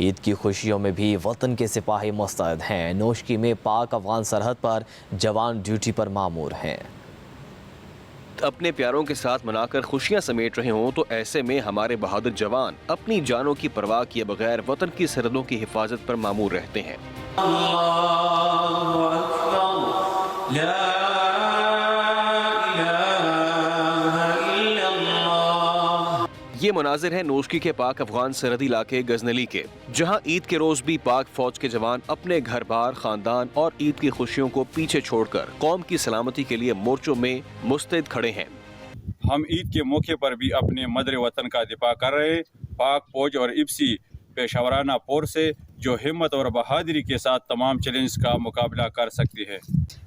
عید کی خوشیوں میں بھی وطن کے سپاہی مستعد ہیں۔ نوشکی میں پاک افغان سرحد پر جوان ڈیوٹی پر مامور ہیں۔ اپنے پیاروں کے ساتھ منا کر خوشیاں سمیٹ رہے ہوں تو ایسے میں ہمارے بہادر جوان اپنی جانوں کی پرواہ کیے بغیر وطن کی سرحدوں کی حفاظت پر مامور رہتے ہیں۔ یہ مناظر ہیں نوشکی کے پاک افغان سرحدی علاقے غزنوی کے، جہاں عید کے روز بھی پاک فوج کے جوان اپنے گھر بار، خاندان اور عید کی خوشیوں کو پیچھے چھوڑ کر قوم کی سلامتی کے لیے مورچوں میں مستعد کھڑے ہیں۔ ہم عید کے موقع پر بھی اپنے مدر وطن کا دفاع کر رہے ہیں۔ پاک فوج اور ابسی پیشورانہ پور سے جو ہمت اور بہادری کے ساتھ تمام چیلنج کا مقابلہ کر سکتی ہے۔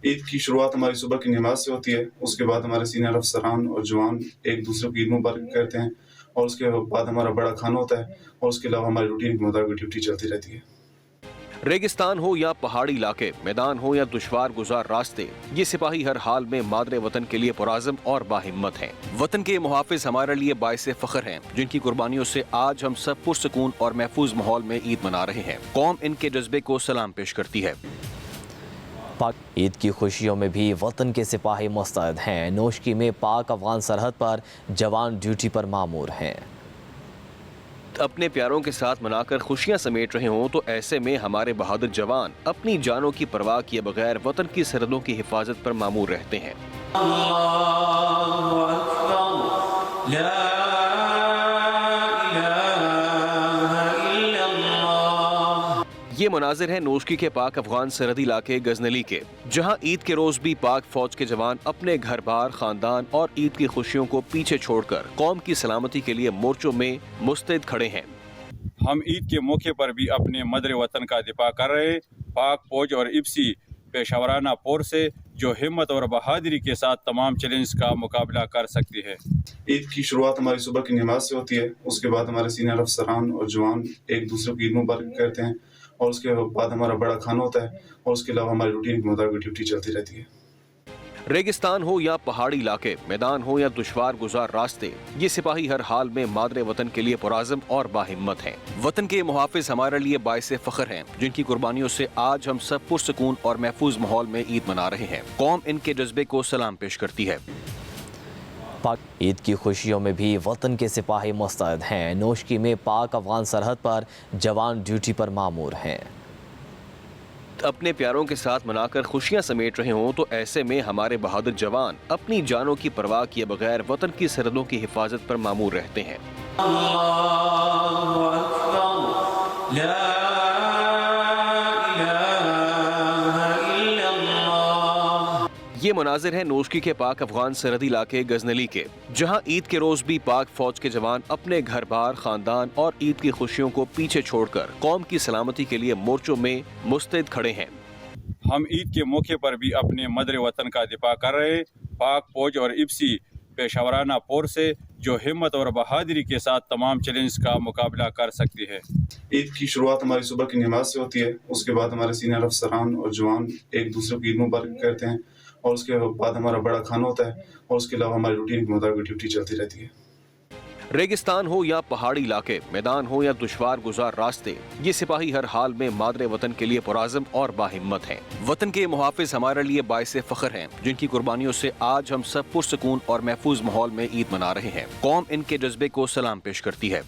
عید کی شروعات ہماری صبح کی نماز سے ہوتی ہے، اس کے بعد ہمارے سینئر افسران اور جوان ایک دوسرے کو عید مبارک کہتے ہیں، اور اس کے بعد ہمارا بڑا کھانا ہوتا ہے، اور اس کے علاوہ ہماری روٹین کے مطابق ڈیوٹی چلتی رہتی ہے۔ ریگستان ہو یا پہاڑی علاقے، میدان ہو یا دشوار گزار راستے، یہ سپاہی ہر حال میں مادر وطن کے لیے پرعزم اور باہمت ہیں۔ وطن کے محافظ ہمارے لیے باعث فخر ہیں، جن کی قربانیوں سے آج ہم سب پرسکون اور محفوظ ماحول میں عید منا رہے ہیں۔ قوم ان کے جذبے کو سلام پیش کرتی ہے۔ عید کی خوشیوں میں بھی وطن کے سپاہی مستعد ہیں۔ نوشکی میں پاک افغان سرحد پر جوان ڈیوٹی پر مامور ہیں۔ اپنے پیاروں کے ساتھ منا کر خوشیاں سمیٹ رہے ہوں تو ایسے میں ہمارے بہادر جوان اپنی جانوں کی پرواہ کیے بغیر وطن کی سرحدوں کی حفاظت پر مامور رہتے ہیں۔ یہ مناظر ہیں نوشکی کے پاک افغان سرحدی علاقے غزنوی کے، جہاں عید کے روز بھی پاک فوج کے جوان اپنے گھر بار، خاندان اور عید کی خوشیوں کو پیچھے چھوڑ کر قوم کی سلامتی کے لیے مورچوں میں مستعد کھڑے ہیں۔ ہم عید کے موقع پر بھی اپنے مدر وطن کا دفاع کر رہے ہیں۔ پاک فوج اور ابسی پیشورانہ پور سے جو ہمت اور بہادری کے ساتھ تمام چیلنج کا مقابلہ کر سکتی ہے۔ عید کی شروعات ہماری صبح کی نماز سے ہوتی ہے، اس کے بعد ہمارے سینئر افسران اور جوان ایک دوسرے کو عید مبارک کہتے ہیں، اور اس کے بعد ہمارا بڑا کھانا ہوتا ہے، اور اس کے علاوہ ہماری روٹین کے مطابق ڈیوٹی چلتی رہتی ہے۔ ریگستان ہو یا پہاڑی علاقے، میدان ہو یا دشوار گزار راستے، یہ سپاہی ہر حال میں مادر وطن کے لیے پرعزم اور باہمت ہیں۔ وطن کے محافظ ہمارے لیے باعث فخر ہیں، جن کی قربانیوں سے آج ہم سب پرسکون اور محفوظ ماحول میں عید منا رہے ہیں۔ قوم ان کے جذبے کو سلام پیش کرتی ہے۔ عید کی خوشیوں میں بھی وطن کے سپاہی مستعد ہیں۔ نوشکی میں پاک افغان سرحد پر جوان ڈیوٹی پر مامور ہیں۔ اپنے پیاروں کے ساتھ منا کر خوشیاں سمیٹ رہے ہوں تو ایسے میں ہمارے بہادر جوان اپنی جانوں کی پرواہ کیے بغیر وطن کی سرحدوں کی حفاظت پر مامور رہتے ہیں۔ یہ مناظر ہیں نوشکی کے پاک افغان سرحدی علاقے غزنوی کے، جہاں عید کے روز بھی پاک فوج کے جوان اپنے گھر بار، خاندان اور عید کی خوشیوں کو پیچھے چھوڑ کر قوم کی سلامتی کے لیے مورچوں میں مستعد کھڑے ہیں۔ ہم عید کے موقع پر بھی اپنے مدر وطن کا دفاع کر رہے ہیں۔ پاک فوج اور ابسی پیشورانہ پور سے جو ہمت اور بہادری کے ساتھ تمام چیلنج کا مقابلہ کر سکتی ہے۔ عید کی شروعات ہماری صبح کی نماز سے ہوتی ہے، اس کے بعد ہمارے سینئر افسران اور جوان ایک دوسرے کو عید مبارک کہتے ہیں، اور اس کے بعد ہمارا بڑا کھانا ہوتا ہے، اور اس کے علاوہ ہماری روٹین کے مطابق ڈیوٹی چلتی رہتی ہے۔ ریگستان ہو یا پہاڑی علاقے، میدان ہو یا دشوار گزار راستے، یہ سپاہی ہر حال میں مادر وطن کے لیے پرعزم اور باہمت ہیں۔ وطن کے محافظ ہمارے لیے باعث فخر ہیں، جن کی قربانیوں سے آج ہم سب پرسکون اور محفوظ ماحول میں عید منا رہے ہیں۔ قوم ان کے جذبے کو سلام پیش کرتی ہے۔